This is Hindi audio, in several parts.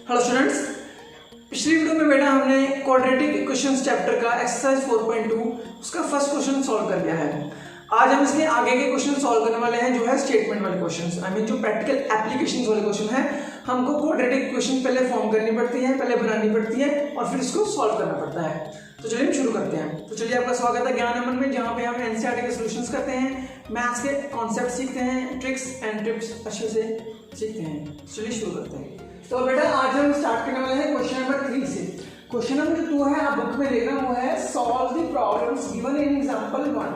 हेलो स्टूडेंट्स, पिछली वीडियो में बेटा हमने क्वाड्रेटिक इक्वेशंस चैप्टर का एक्सरसाइज 4.2 उसका फर्स्ट क्वेश्चन सॉल्व कर लिया है। आज हम इसके आगे के क्वेश्चन सॉल्व करने वाले हैं, जो है स्टेटमेंट वाले क्वेश्चंस। आई मीन जो प्रैक्टिकल एप्लीकेशंस वाले क्वेश्चन है। हमको क्वाड्रेटिक इक्वेशन पहले फॉर्म करनी पड़ती है, पहले बनानी पड़ती है और फिर इसको सॉल्व करना पड़ता है। तो चलिए हम शुरू करते हैं। तो चलिए आपका स्वागत है ज्ञान अमन में, जहाँ पे हम एनसीईआरटी के सॉल्यूशंस करते हैं, मैथ्स के कॉन्सेप्ट सीखते हैं, ट्रिक्स एंड टिप्स अच्छे से सीखते हैं। चलिए शुरू करते हैं। तो बेटा आज हम स्टार्ट करने वाले हैं क्वेश्चन नंबर 3 से। क्वेश्चन नंबर 2 है, आप बुक में देखना, वो है solve the problems given in example 1।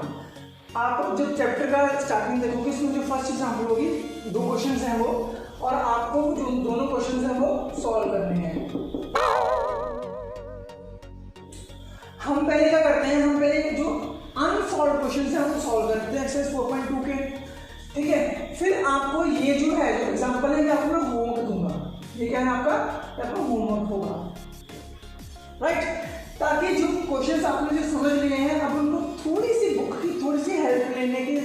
आप जब चैप्टर का स्टार्टिंग देखोगे, इसमें जो फर्स्ट एग्जांपल होगी, 2 क्वेश्चंस हैं वो, और आपको जो दोनों क्वेश्चंस हैं वो सॉल्व करने हैं। हम पहले क्या करते हैं, हम पहले जो अनसॉल्व क्वेश्चंस हैं वो सॉल्व करते हैं एक्सरसाइज 4.2 के, ठीक है। फिर आपको ये जो है जो एग्जांपल है, ये आपको मैं होमवर्क दूंगा। ये क्या है आपका होमवर्क होगा, राइट। ताकि जो क्वेश्चंस आपने जो समझ लिए हैं, अब उनको थोड़ी सी बुक की थोड़ी सी हेल्प लेने के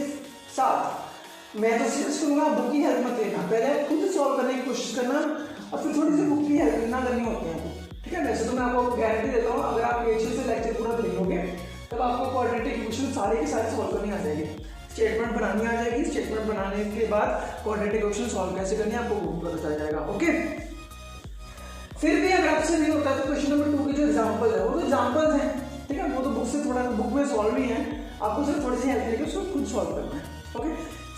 साथ, मैं तो सजेस्ट करूंगा बुक की हेल्प मत लेना, पहले खुद सॉल्व करने की कोशिश करना और फिर थोड़ी सी बुक की हेल्प लेना करनी होती है, ठीक है। वैसे तो मैं आपको गारंटी देता हूँ, अगर आप ये चीज से लेक्चर पूरा देख लोगे तब आपको क्वाड्रेटिक इक्वेशन सारे के सारे सॉल्व करनी आ जाएगी, स्टेटमेंट बनानी आ जाएगी। स्टेटमेंट बनाने के बाद क्वाड्रेटिक इक्वेशन सॉल्व कैसे करनी है आपको पता चल जाएगा, ओके। फिर भी अगर आपसे नहीं होता तो क्वेश्चन नंबर 2 के जो एग्जांपल है वो तो एग्जांपल्स हैं, ठीक है। वो तो बुक से थोड़ा बुक में सॉल्व ही है, आपको सिर्फ थोड़ी सी हेल्प लेके उसको खुद सॉल्व करना है, ओके।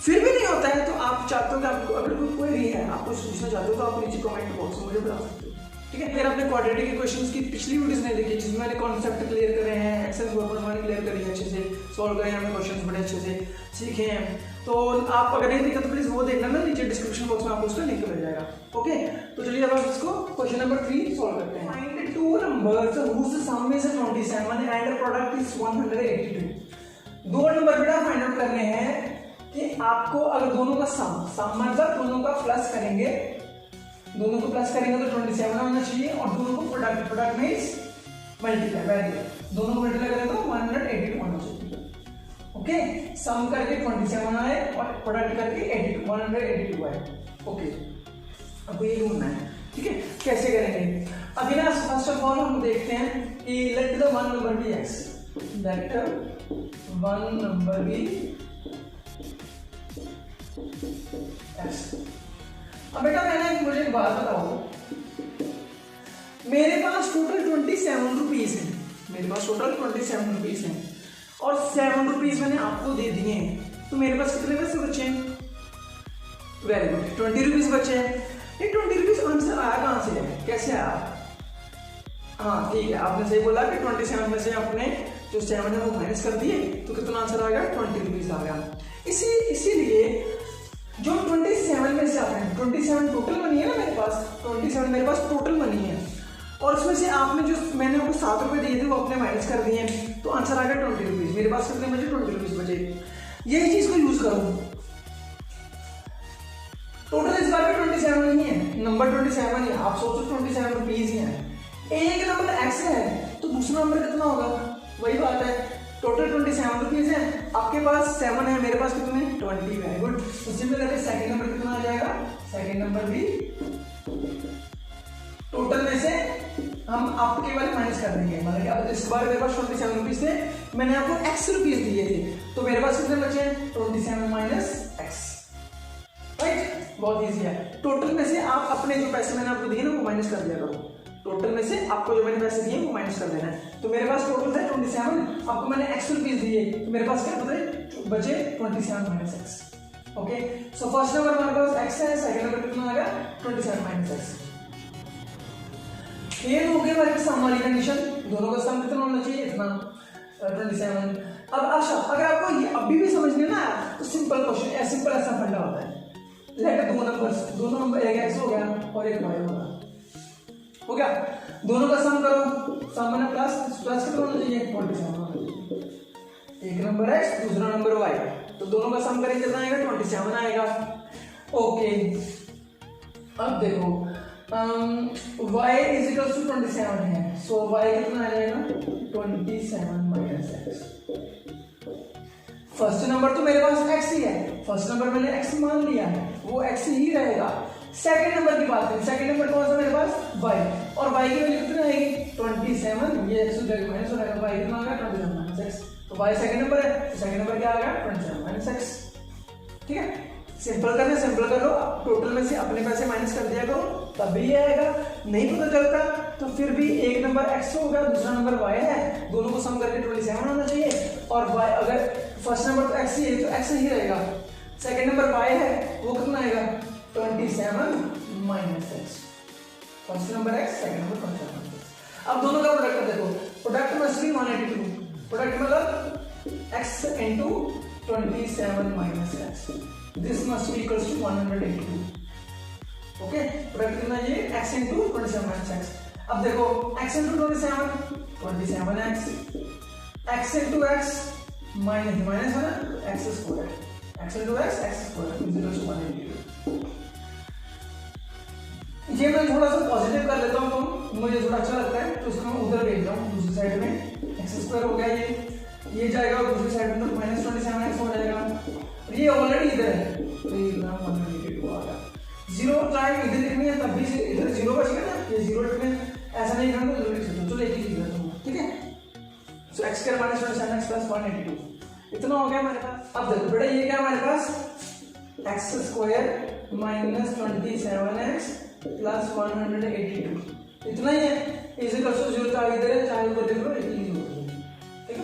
फिर भी नहीं होता है तो आप चाहते हो कि आपको अगर कोई क्वेरी है, आप कुछ पूछना चाहते हो, तो आप नीचे कमेंट बॉक्स में मुझे बता सकते हो, ठीक है। फिर आपने क्वाड्रेटिक इक्वेशंस की पिछली वीडियोस नहीं देखी, जिसमें मैंने कॉन्सेप्ट क्लियर करे हैं, एक्सेस वर्बल क्लियर करी है, अच्छे से सॉल्व करे हैं, हमने क्वेश्चंस बड़े अच्छे से सीखे हैं। तो आप अगर नहीं देखा तो प्लीज वो देखना ना, नीचे डिस्क्रिप्शन बॉक्स में आपको उसका लिंक मिल जाएगा, ओके। तो चलिए अब हम इसको क्वेश्चन नंबर 3 सॉल्व करते हैं। Find two numbers whose sum is 27 and product is 182। 2 number बेटा फाइंड आउट करने हैं कि आपको अगर दोनों का सम मतलब दोनों का प्लस करेंगे, दोनों को प्लस करेंगे तो 27 होना चाहिए, और दोनों को product means multiply, very good, दोनों को मल्टीप्लाई करें तो 182 होना चाहिए, ओके। सम करके 27 आए और प्रोडक्ट करके 182 आए, ओके। अब ये ढूंढना है, ठीक है। कैसे करेंगे अभी ना, फर्स्ट ऑफ ऑल हम देखते हैं कि let the one number be X, let one number be X. अब बेटा मैंने मुझे एक बात बताओ, मेरे पास टोटल 27 रुपीज है, मेरे पास टोटल 27 रुपीज है और 7 रुपीज मैंने आपको दे दिए हैं, तो मेरे पास कितने पैसे बचे हैं? वेरी गुड, 20 रुपीज बचे हैं। ये 20 रुपीज आंसर आया कहाँ से है, कैसे आया? हाँ ठीक है, आपने सही बोला कि 27 में से आपने जो 7 है वो माइनस कर दिए, तो कितना आंसर आ गया? 20 रुपीज आ गया। इसीलिए जो 27 में से आपने 27 टोटल मनी है ना मेरे पास, 27 मेरे पास टोटल मनी है, और उसमें से आपने जो मैंने आपको 7 रुपए दिए थे वो आपने माइनस कर दिए, तो आंसर आ गया 20 रुपीज। मेरे पास कितने बचे? 20 रुपीज बचे। यही चीज को यूज करूँ, टोटल इस बार भी 27 नहीं है, नंबर 27 है, आप सोचो 27 रुपीज ही है। एक नंबर एक्स है तो दूसरा नंबर कितना होगा? वही बात है, टोटल 27 रुपीज है, आपके पास 7 है, मेरे पास कितने? 20, वेरी गुड। उसी में करके सेकंड नंबर कितना आ जाएगा? सेकंड नंबर भी टोटल में से हम आपके वाले माइनस कर देंगे, मतलब कि अब इस बार मेरे पास 27 रुपीज थे, मैंने आपको x रुपीज दिए थे, तो मेरे पास कितने बचे? 27 माइनस x, राइट। बहुत इजी है। टोटल में से आप अपने जो पैसे मैंने आपको दिए ना वो माइनस कर दिया करो, टोटल में से आपको जो मैंने पैसे दिए वो माइनस कर देना है। तो मेरे पास टोटल था 27, आपको मैंने x रुपीज दिए, तो मेरे पास क्या बचे? 27 minus x, okay. So first number हमारे पास x है, सेकंड नंबर कितना आ गया? 27 माइनस x। ये हो गई हमारी सम वाली कंडीशन, दोनों का सम कितना होना चाहिए? इतना 27। अब अच्छा, अगर आपको ये अभी भी समझ नहीं ना तो सिंपल क्वेश्चन, सिंपल ऐसा फंडा होता है। लेट दोनों नंबर, एक x हो गया और एक y हो गया, दोनों का सम करो, सम में प्लस कितना होना चाहिए? 27 होना चाहिए। एक नंबर x, दूसरा नंबर y, तो दोनों का सम करेंगे कितना आएगा? 27 आएगा, ओके। अब देखो y इज इक्वल टू 27 है, सो y कितना आ जाएगा? 27 माइनस x। फर्स्ट नंबर तो मेरे पास x ही है, फर्स्ट नंबर मैंने x मान लिया है, वो x ही रहेगा। सेकंड नंबर की बात करें, सेकंड नंबर कौन सा मेरे पास? वाई, और वाई की वैल्यू कितनी आएगी 27, ये एक्स माइनस हो जाएगा, वाई कितना आ गया 27 माइनस एक्स, तो वाई सेकंड नंबर है, तो सेकंड नंबर क्या आ गया 27 माइनस एक्स। ठीक है, सिंपल करना सिंपल कर लो, टोटल में से अपने पैसे माइनस कर दिया करो तब भी ये आएगा। नहीं पता चलता तो फिर भी एक नंबर x होगा, दूसरा नंबर y है, दोनों को सम करके 27 होना चाहिए, और y अगर फर्स्ट नंबर तो x ही है तो x ही रहेगा, सेकंड नंबर y है वो कितना आएगा 27 minus x, first number x second number 27। अब दोनों का प्रोडक्ट देखो, प्रोडक्ट मस्ट बी 182, प्रोडक्ट मतलब x into 27 minus x, this must be equals to 182। Okay, product कितना ये x into 27 minus x। अब देखो x into 27 27x, x into x minus minus है ना x square, x into x x square is equal to 182। ये मैं थोड़ा सा पॉजिटिव कर लेता हूँ, तो मुझे थोड़ा अच्छा लगता है, तो उसको मैं उधर भेज रहा हूँ दूसरी साइड में, x स्क्वायर हो गया ये जाएगा और दूसरी साइड में तो माइनस 27x हो जाएगा, और ये ऑलरेडी इधर है तो ये नाम 182 आ गया। जीरो चाहे इधर लिखनी है तब भी इधर जीरो बचेगा ना, ये जीरो लिखने ऐसा नहीं करना तो लिख सकते हो, चलो एक ही लिख देता हूँ। ठीक है, सो x square minus 27x plus 182 इतना हो गया हमारे पास। अब देखो बेटा ये क्या हमारे पास x square minus 27x plus 182 इतना ही है, इज इक्वल टू जीरो चाहे इधर है चाहे उधर लिख लो, एक ही होगी। ठीक है,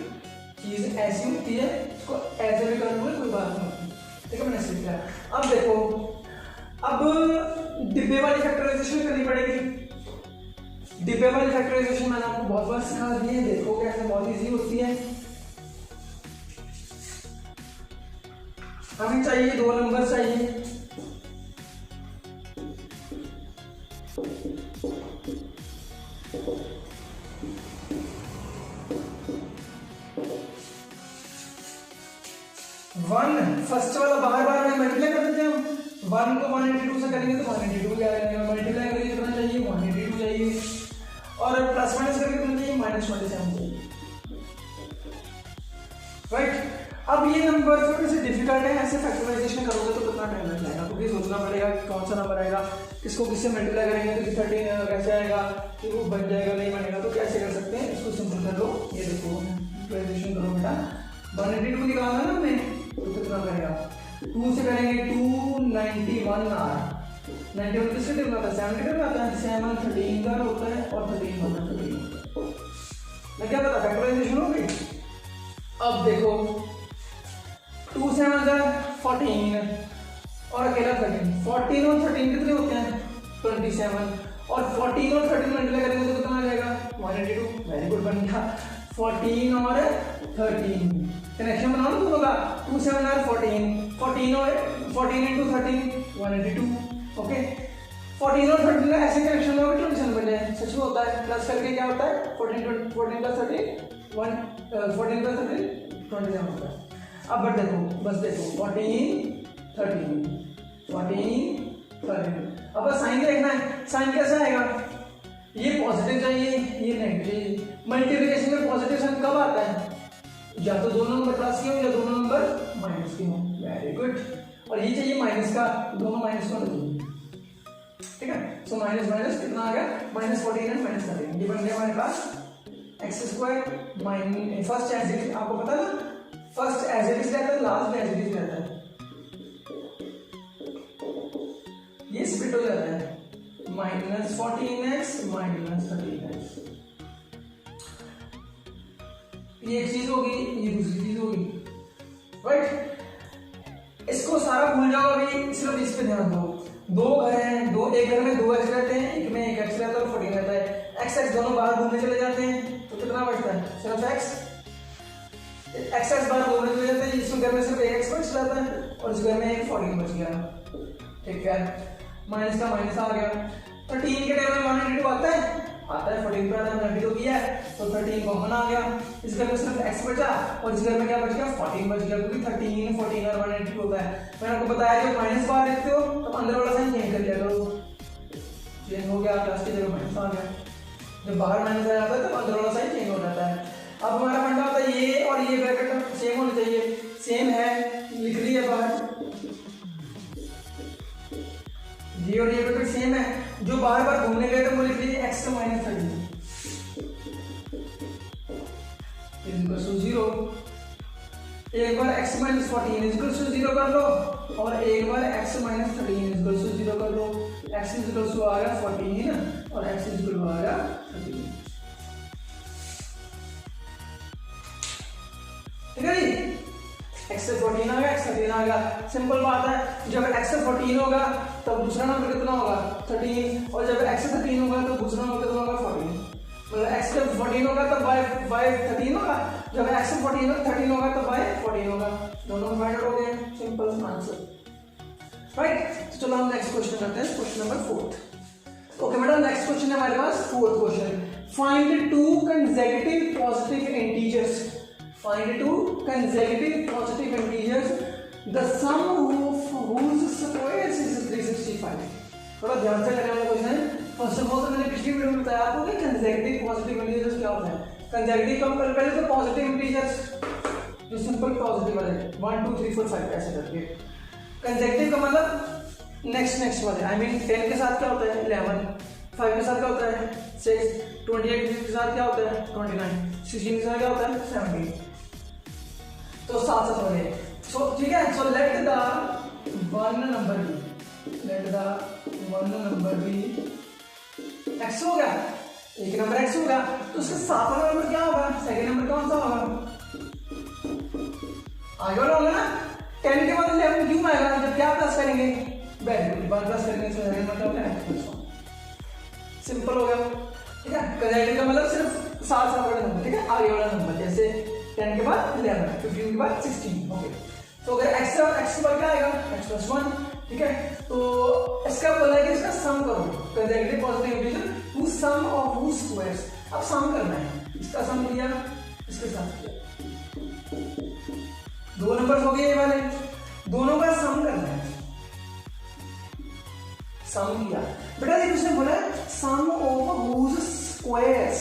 चीज ऐसी होती है, इसको ऐसे भी कर लो कोई बात नहीं होती। ठीक है, मैंने सीख लिया। अब देखो, अब डिब्बे वाली फैक्टराइजेशन करनी पड़ेगी। डिब्बे वाली फैक्टराइजेशन मैंने आपको बहुत बार सिखा दी है, देखो कैसे बहुत इजी होती है। हमें चाहिए 2 नंबर चाहिए, फर्स्ट वाला बार में मल्टीप्लाई कर देते हैं हम, 1 को 182 से करेंगे तो 182 क्या आएगा, मल्टीप्लाई करेंगे कितना चाहिए 182 चाहिए, और प्लस माइनस करके कितना चाहिए माइनस 27 चाहिए। राइट, अब ये नंबर थोड़े से डिफिकल्ट है, ऐसे फैक्टराइजेशन करोगे तो कितना टाइम लग जाएगा, क्योंकि सोचना पड़ेगा कि कौन सा नंबर आएगा, किसको किससे मल्टीप्लाई करेंगे तो 13 कैसे आएगा, कि वो बन जाएगा नहीं बनेगा, तो कैसे कर सकते हैं इसको सिंपल कर लो। ये देखो फैक्टराइजेशन करो बेटा, 182 निकालना है ना हमने, तो कितना करेगा 2 से करेंगे 291 आर, 91 किसके टेबल आता है 7 के टेबल आता है, 7 13 का होता है और 13 होता है 13। मैं क्या पता फैक्टराइजेशन हो गई। अब देखो 2 7 14 और अकेला 13, 14 और 13 कितने होते हैं 27, और 14 और 13 मल्टीप्लाई करेंगे तो कितना आ जाएगा 182। वेरी गुड, बन गया 14 और 13, कनेक्शन बनाओ ना दोनों का, 2 7 और 14, 14 और 14 into 13 182। ओके, 14 और 13 का ऐसे कनेक्शन बनाओ 27 बन जाए, सच में होता है, प्लस करके क्या होता है 14 plus 13 14 plus 13 27 होता है। अब बट देखो, बस देखो 14 13 14 13, अब बस साइन देखना है, साइन कैसा आएगा, ये पॉजिटिव चाहिए ये नेगेटिव चाहिए। मल्टीप्लिकेशन में पॉजिटिव साइन कब आता है, या तो दोनों नंबर प्लस के हो या दोनों नंबर माइनस के हो। वेरी गुड, और ये चाहिए माइनस का, दोनों माइनस का नहीं। ठीक है, सो माइनस माइनस कितना आ गया -14 एंड -13, ये बन गया हमारे पास X square minus, first as it is, आपको पता है ना फर्स्ट एज इट इज रहता है, लास्ट एज इट इज रहता है, ये स्प्लिट हो जाता है -14x -13x, ये एक चीज होगी ये दूसरी चीज होगी। राइट, इसको सारा भूल जाओ, अभी सिर्फ इस पे ध्यान दो। दो घर हैं, दो एक घर में 2 एक्स रहते हैं, एक में 1 एक्स रहता है और 14 रहता है, एक्स एक्स दोनों बाहर घूमने चले जाते हैं तो कितना बचता है सिर्फ एक्स, एक्स एक्स बाहर घूमने चले जाते हैं, इस घर में सिर्फ 1 एक्स बच जाता है और इस घर में एक 14 बच गया। ठीक है, माइनस का माइनस आ गया, 13 के टेबल में 182 आता है 14 पे आता है, 182 किया है तो 13 कॉमन आ गया, इस घर में सिर्फ x बचा और इस घर में क्या बच गया 14 बच गया, क्योंकि 13 14 और 182 होता है। मैंने आपको बताया जब माइनस बाहर लिखते हो तो अंदर वाला साइन चेंज कर लिया करो, चेंज हो गया प्लस की जगह माइनस आ गया, जब बाहर माइनस आ जाता है तो अंदर वाला साइन चेंज हो जाता है। अब हमारा फंडा होता है ये और ये ब्रैकेट सेम होनी चाहिए, सेम है लिख लिया बाहर, ये और ये ब्रैकेट सेम है जो बार बार घूमने गए थे वो लिख लीजिए x माइनस 13 इक्वल टू 0। एक बार x माइनस 14 इक्वल टू 0 कर लो और एक बार x माइनस 13 इक्वल टू 0 कर लो। x इक्वल टू आ गया 14 और x इक्वल टू आ गया 13। ठीक है जी, x से 14 आ गया, x 13 आ गया। सिंपल बात है, जब x से 14 होगा तब दूसरा नंबर कितना होगा 13, और जब x से 13 होगा तो दूसरा नंबर कितना होगा 14। मतलब x से 14 होगा तब y 13 होगा, जब x से 13 होगा तब y 14 होगा। दोनों का फाइंड आउट हो गया, सिंपल आंसर, राइट। तो चलो हम नेक्स्ट क्वेश्चन करते हैं, क्वेश्चन नंबर 4। ओके बेटा, नेक्स्ट क्वेश्चन है हमारे पास 4th question. Find to consecutive positive integers, find two consecutive positive integers, the sum of whose squares is 365। थोड़ा ध्यान से करने वाला क्वेश्चन है। फर्स्ट ऑफ ऑल तो मैंने पिछली वीडियो में बताया आपको कि कंसेक्यूटिव पॉजिटिव इंटीजर्स क्या होता है। कंसेक्यूटिव का मतलब पहले तो पॉजिटिव इंटीजर्स जो सिंपल पॉजिटिव वाले 1 2 3 4 5 ऐसे करके। कंसेक्यूटिव का मतलब नेक्स्ट वाले, आई मीन 10 के साथ क्या होता है 11, 5 के साथ क्या होता है 6, 28 के साथ क्या होता है 29, 16 के साथ क्या होता है 17। तो साथ हो गए। सो ठीक है, so let the one number be, let the one number be x हो गया, एक नंबर x होगा, तो उसका साथ वाला नंबर क्या होगा, सेकंड नंबर कौन सा होगा, आगे वाला होगा ना। 10 के बाद 11 क्यों आएगा, जब क्या प्लस करेंगे, वेरी गुड, 1 प्लस करेंगे तो सेकंड नंबर क्या होगा, सिंपल हो गया। ठीक है, कंसेक्यूटिव का मतलब सिर्फ साथ वाला नंबर, ठीक है, आगे वाला नंबर, जैसे 10 के बाद 11, 15 के बाद 16। ओके, तो अगर x और x के बाद क्या आएगा x + 1। ठीक है, तो इसका बोला है कि इसका सम करो, consecutive positive integer whose sum of whose squares। अब सम करना है, इसका सम किया, इसके साथ किया, दो नंबर हो गए ये वाले, दोनों का सम करना है। सम किया बेटा, ये उसने बोला सम ऑफ whose squares,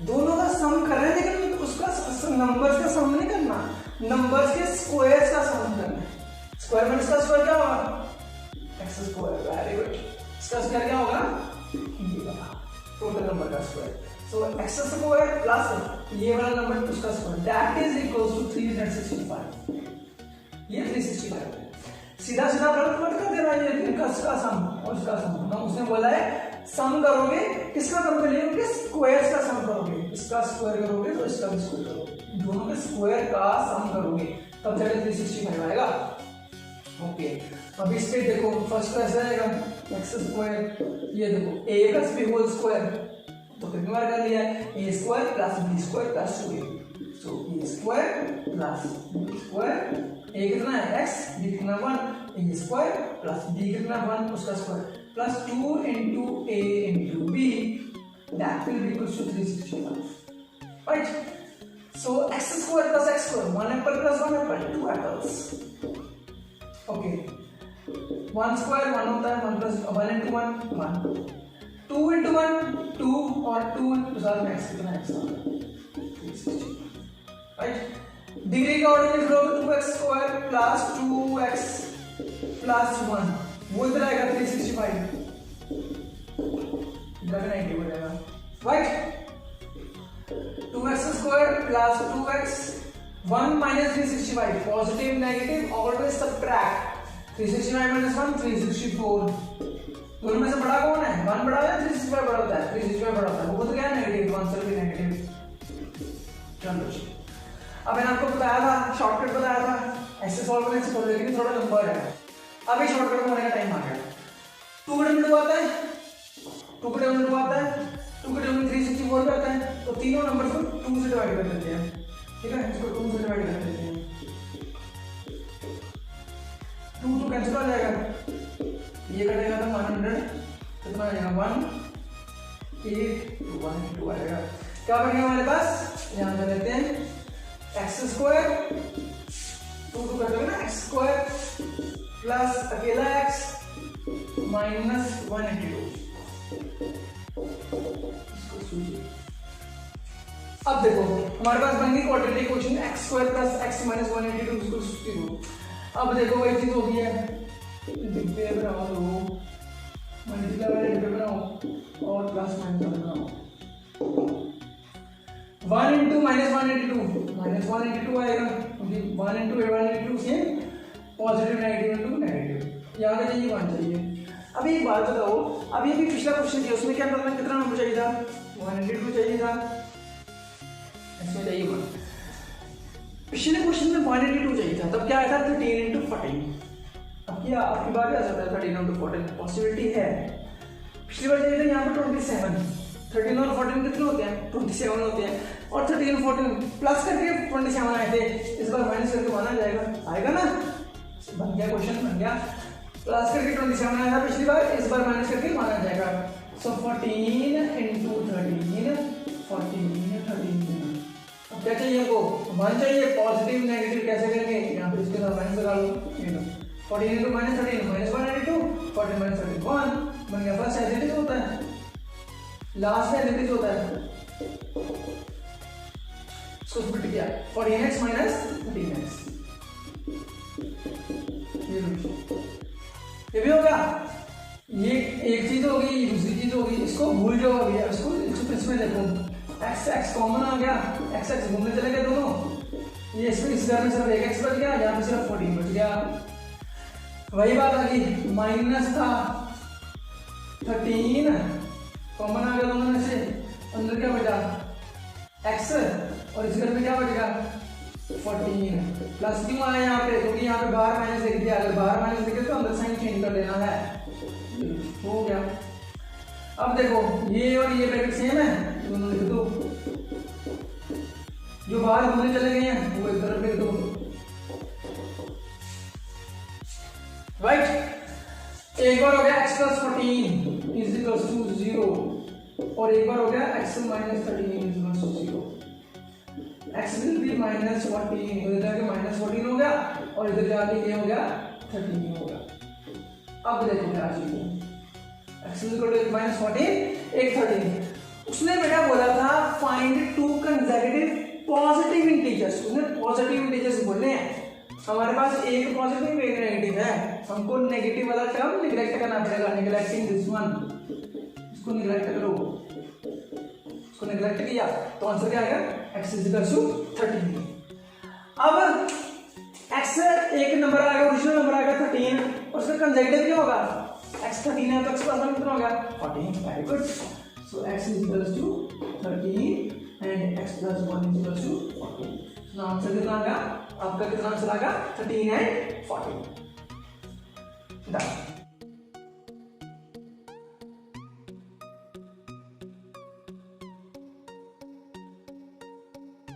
दोनों का सम कर रहे हैं, लेकिन उसका नंबर्स का सम नहीं करना, नंबर्स के स्क्वायर्स का सम करना है। स्क्वायर में इसका स्क्वायर क्या होगा x स्क्वायर, वेरी गुड। इसका स्क्वायर क्या होगा ये वाला टोटल नंबर का square. So x square plus ये वाला नंबर उसका square, that is equals to 365। ये 365 है, सीधा सीधा पलट कर देना है इनका सम और इसका सम। उसने बोला है सम करोगे, किसका सम करोगे, उनके स्क्वायर्स का सम करोगे, इसका स्क्वायर करोगे तो इसका भी स्क्वायर करोगे, दोनों के स्क्वायर का सम करोगे तब जाके 365 आएगा। ओके, अब इसके देखो फर्स्ट का ऐसा आएगा x स्क्वायर, ये देखो a + b होल स्क्वायर, तो कितनी बार कर लिया है a square + b square + 2a, so a square + b square, a कितना है x, b कितना 1, a स्क्वायर + b कितना 1 उसका square plus 2 into a into b, that will be equals to 365, right? So x square plus x square, 1 apple plus 1 apple, 2 apples. Okay, 1 square 1 होता है, 1 plus 1 into 1 1, 2 into 1 2 और 2 into साथ में x कितना x होता है, right? डिग्री का ऑर्डर लिख लो, 2x square plus 2x plus 1, वो इधर आएगा 365, इधर 90 हो जाएगा, right. 2x square plus 2x, 1 minus 365, positive negative always subtract, 365 minus 1 364, दोनों में से बड़ा कौन है, 1 बड़ा है 365 बड़ा होता है, 365 बड़ा होता है, वो तो क्या है नेगेटिव, आंसर भी नेगेटिव। चलो जी, अब मैंने आपको बताया था, शॉर्टकट बताया था, ऐसे सॉल्व करने से करो, लेकिन थोड़ा लंबा है। अभी शॉर्टकट होने का टाइम आ गया। 2 का डिविडेंड आता है, 2 का डिविडेंड आता है, 2 का डिविडेंड 364 पे आता है, तो तीनों नंबर को 2 से डिवाइड कर देते हैं। ठीक है, इसको 2 से डिवाइड कर देते हैं, 2 कैंसिल हो जाएगा, ये कटेगा तो 100 कितना आ जाएगा 1 8 2 आएगा। क्या बनेगा हमारे पास, यहाँ पे लेते हैं x स्क्वायर, 2 कर दोगे ना, x स्क्वायर प्लस अकेला x माइनस 182। अब देखो हमारे पास बन गई quadratic equation x square plus x minus 182 equals to 62। अब देखो वही चीज हो गई है, डिब्बे बना लो, मल्टीप्लाई वाले डिवाइड बनाओ और प्लस माइनस वाले बनाओ। 1 into -1 into 2 -1 into 2 आएगा, क्योंकि 1 into 1 into same positive negative into negative, यहाँ पे चाहिए 1 चाहिए। अभी एक बात बताओ, अभी अभी पिछला क्वेश्चन किया उसमें क्या करना, कितना नंबर चाहिए था, 1 into 2 चाहिए था, इसमें चाहिए 1। पिछले क्वेश्चन में 1 into 2 चाहिए था, तब क्या आया था 13 into 14। अब क्या आपकी बात आ सकता है 13 into 14 पॉसिबिलिटी है। पिछली बार चाहिए था यहाँ पर 27, 13 और 14 कितने होते हैं 27 होते हैं, और 13 14 प्लस करके 27 आए थे, इस बार माइनस करके माना जाएगा, आएगा ना, बन गया क्वेश्चन बन गया। प्लस करके 27 आया था पिछली बार, इस बार माइनस करके माना जाएगा। सो 14 into 13 13। अब क्या चाहिए हमको 1 चाहिए, पॉजिटिव नेगेटिव कैसे करेंगे, यहाँ पे इसके साथ माइनस लगा लो, ये लो 14 into -13 -1 into 14 - 13 1 बन गया। फर्स्ट एडिटिव होता है, लास्ट में एडिटिव होता है, इसको स्प्लिट किया 14x - 13x, ये भी होगा। ये एक चीज होगी, दूसरी चीज होगी, इसको भूल जाओ अभी, इसको इसमें देखो x कॉमन आ गया, x घूमने चले गए दोनों, ये इस घर में सिर्फ एक x बच गया, यहाँ पे सिर्फ 14 बच गया। वही बात आ गई, माइनस था 13 कॉमन आ गया दोनों में से, अंदर क्या बचा x, और इस घर में क्या बचेगा 14। प्लस क्यों आया यहाँ पे, क्योंकि यहाँ पे बाहर माइनस लिख दिया, अगर बाहर माइनस लिखे तो अंदर साइन चेंज कर लेना है, हो गया। अब देखो ये और ये ब्रैकेट सेम है, दोनों लिख दो, जो बाहर घूमने चले गए हैं वो एक तरफ लिख दो, राइट। एक बार हो गया x + 14 = 0, और एक बार हो गया x - 13 = 0। x will be -14, इधर जाके -14 हो गया, और इधर जाके ये हो गया 13 हो गया। अब देखो क्या चाहिए, x -14 एक 13। उसने बेटा बोला था फाइंड 2 कंसेक्यूटिव पॉजिटिव इंटीजर्स, उसने पॉजिटिव इंटीजर्स बोलने हैं। हमारे पास एक पॉजिटिव एक नेगेटिव है, हमको नेगेटिव वाला टर्म निग्लेक्ट करना पड़ेगा, निग्लेक्टिंग दिस वन, इसको निग्लेक्ट करो, इसको निग्लेक्ट किया तो आंसर क्या आएगा x = 13। अब x एक नंबर आएगा, ओरिजिनल नंबर आएगा 13, और उसका कंसेक्यूटिव क्या होगा, x 13 है तो x प्लस 1 कितना होगा 14। Very good. So x = 13 and x + 1 = 14। तो आंसर कितना आएगा आपका, कितना आंसर आएगा 13 एंड 14। डन।